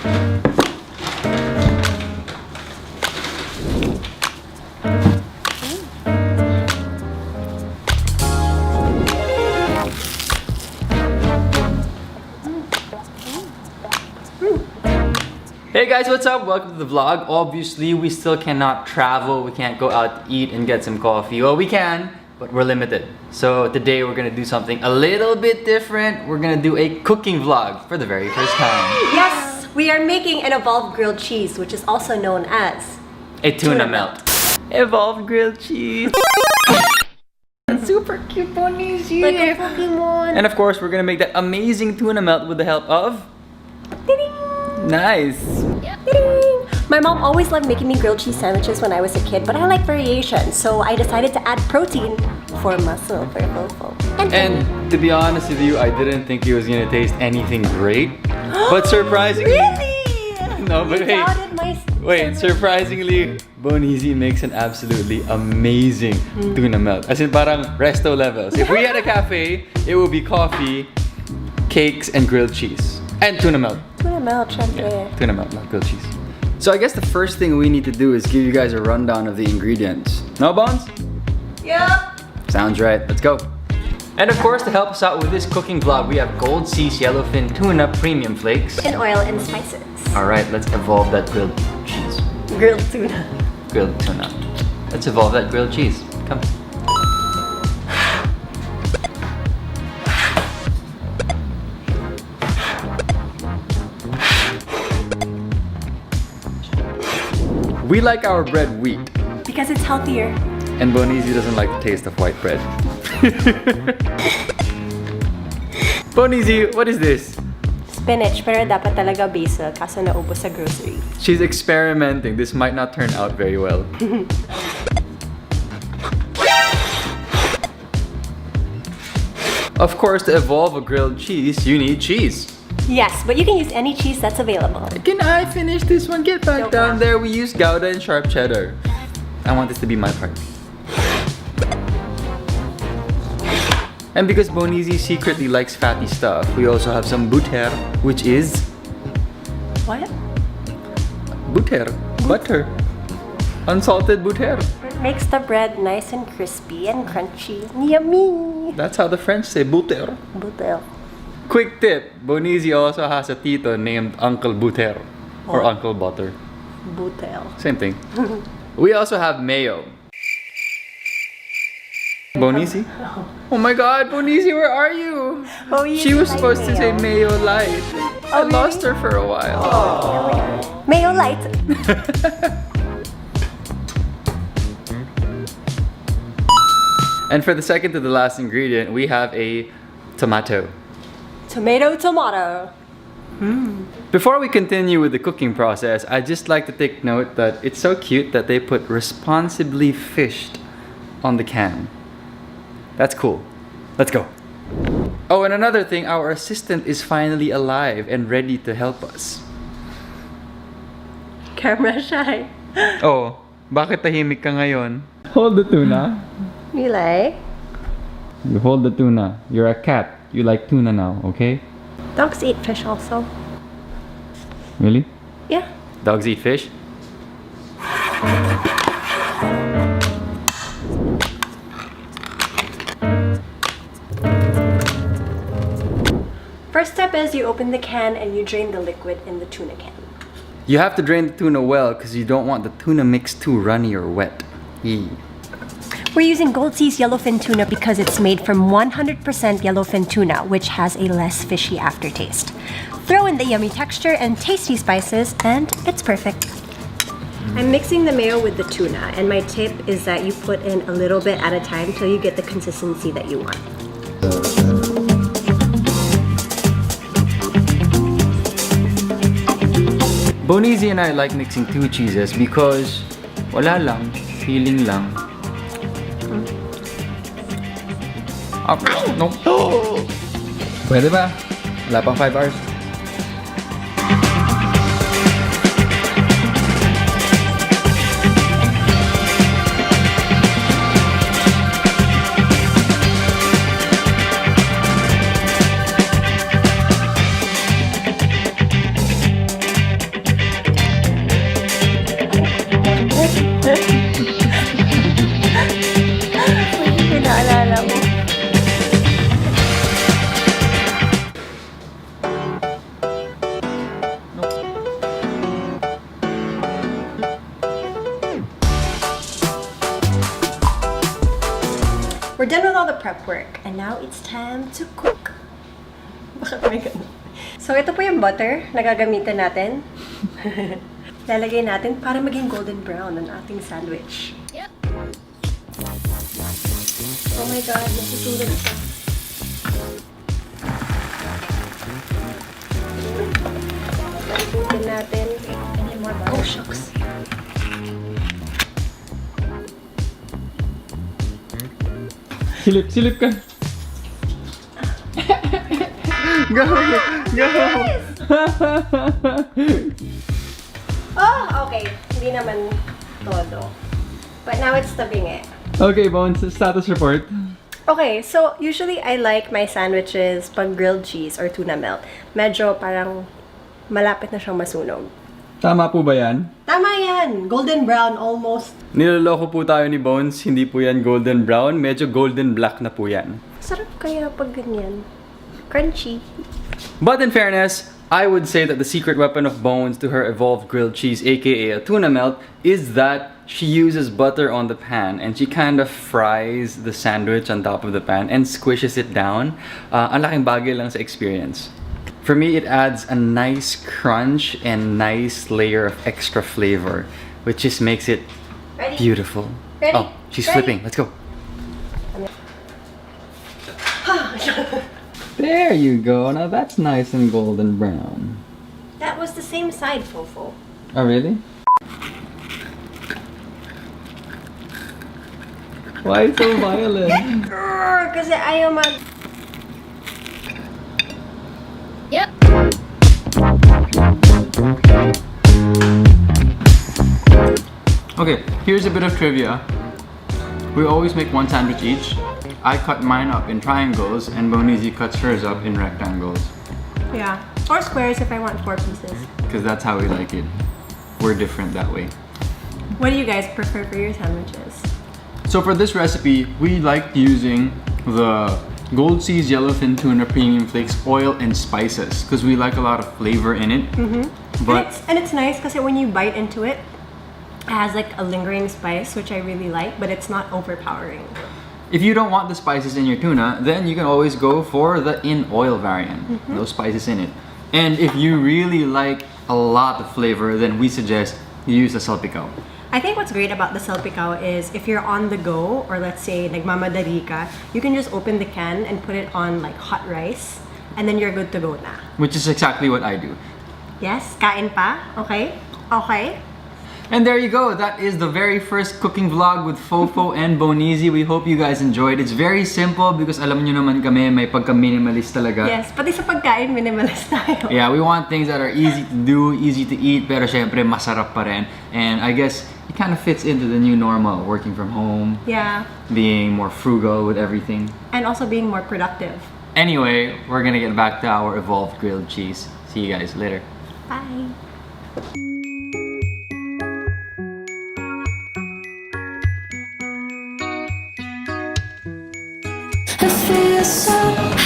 Hey guys, what's up? Welcome to the vlog. Obviously, we still cannot travel. We can't go out to eat and get some coffee. Well, we can, but we're limited. So today we're gonna do something a little bit different. We're gonna do a cooking vlog for the very first time. Yes, we are making an evolved grilled cheese, which is also known as A tuna melt. Evolved grilled cheese. Super cute ponies here. Like a Pokemon. And of course, we're gonna make that amazing tuna melt with the help of... Ding! Nice. Ding! My mom always loved making me grilled cheese sandwiches when I was a kid, but I like variation, so I decided to add protein for muscle, for fofo. And to be honest with you, I didn't think it was gonna taste anything great. But surprisingly... Really? No, but You doubted my wait, surprisingly, Bonizi makes an absolutely amazing tuna melt. As in parang resto levels. If we had a cafe, it would be coffee, cakes, and grilled cheese. And tuna melt. Tuna melt, Yeah, tuna melt, not grilled cheese. So I guess the first thing we need to do is give you guys a rundown of the ingredients. No, Bones? Yep. Sounds right, let's go. And of course, to help us out with this cooking vlog, we have Gold Seas Yellowfin Tuna Premium Flakes. And oil and spices. Alright, let's evolve that grilled cheese. Grilled tuna. Grilled tuna. Let's evolve that grilled cheese. Come. We like our bread wheat. Because it's healthier. And Bonizi doesn't like the taste of white bread. Bonizi, what is this? Spinach, pero dapat talaga basil, kaso naubos sa grocery. She's experimenting. This might not turn out very well. Of course, to evolve a grilled cheese, you need cheese. Yes, but you can use any cheese that's available. Can I finish this one? Get back down there. We use Gouda and sharp cheddar. I want this to be my part. And because Bonizi secretly likes fatty stuff, we also have some butter, which is... What? Butter. Butter. Unsalted butter. It makes the bread nice and crispy and crunchy. Yummy! That's how the French say butter. Butter. Quick tip, Bonizi also has a tito named Uncle Butter. Or Uncle Butter. Butter. Same thing. We also have mayo. Bonizi? Oh my god, Bonizi, where are you? Oh, you She was like supposed to say mayo. mayo light. I lost her for a while. Mayo light. And for the second to the last ingredient, we have a tomato. Tomato. Before we continue with the cooking process, I'd just like to take note that it's so cute that they put responsibly fished on the can. That's cool. Let's go. Oh, and another thing, our assistant is finally alive and ready to help us. Camera shy. Oh, bakit tahimik ka ngayon? Hold the tuna. You like? You hold the tuna. You're a cat. You like tuna now, okay? Dogs eat fish also. Really? Yeah. Dogs eat fish? First step is you open the can and you drain the liquid in the tuna can. You have to drain the tuna well because you don't want the tuna mix too runny or wet. Eee. We're using Gold Seas Yellowfin Tuna because it's made from 100% yellowfin tuna, which has a less fishy aftertaste. Throw in the yummy texture and tasty spices, and it's perfect. I'm mixing the mayo with the tuna, and my tip is that you put in a little bit at a time till you get the consistency that you want. Bonizi and I like mixing two cheeses because wala lang, feeling lang. Oh, no. Pwede ba? Wala pang 5 hours. we're done with all the prep work. And now it's time to cook. Bakit may ganun? So, ito po yung butter na gagamitin natin. Lalagay natin para maging golden brown ang ating sandwich. Yep. Oh my God, nasusunog pa. Lalagyan natin. Oh, shucks. Silip ka. Go! Go! Oh, okay. Hindi naman todo. But now it's tabingi. Okay, Bones, status report. Okay, so usually I like my sandwiches pag grilled cheese or tuna melt. Medyo parang malapit na siyang masunog. Tama po ba yan? Tama yan! Golden brown almost. Niloloko po tayo ni Bones, hindi po yan golden brown, medyo golden black na po yan. Sarap kaya pag ganyan. Crunchy. But in fairness, I would say that the secret weapon of Bones to her evolved grilled cheese, aka a tuna melt, is that she uses butter on the pan and she kind of fries the sandwich on top of the pan and squishes it down. Ang laking bagay lang sa experience. For me, it adds a nice crunch and nice layer of extra flavor, which just makes it Ready? beautiful. Ready? Oh, she's Ready? flipping. Let's go. There you go. Now that's nice and golden brown. That was the same side, Fofo. Oh, really? Why so violent? Kasi ayaw mag... Yep. Okay, here's a bit of trivia. We always make one sandwich each. I cut mine up in triangles and Bonizi cuts hers up in rectangles. Yeah. Or squares if I want 4 pieces. Because that's how we like it. We're different that way. What do you guys prefer for your sandwiches? So for this recipe, we liked using the Gold Seas Yellowfin Tuna Premium Flakes oil and spices because we like a lot of flavor in it. But And it's nice because when you bite into it, it has like a lingering spice, which I really like, but it's not overpowering. if you don't want the spices in your tuna, then you can always go for the in oil variant. Those spices in it. And if you really like a lot of flavor, then we suggest you use the salpicao. I think what's great about the salpicao is if you're on the go, or let's say nagmamadali ka, you can just open the can and put it on like hot rice, and then you're good to go na. Which is exactly what I do. Yes? Kain pa? Okay? Okay? And there you go. That is the very first cooking vlog with Fofo and Bonizi. We hope you guys enjoyed. It's very simple because alam nyo naman kami, may pagka-minimalist talaga. Yes, pati sa pagkain, minimalist tayo. Yeah, we want things that are easy to do, easy to eat, pero syempre masarap pa rin. And I guess it kind of fits into the new normal, working from home, Yeah. being more frugal with everything. And also being more productive. Anyway, we're gonna get back to our evolved grilled cheese. See you guys later. Bye.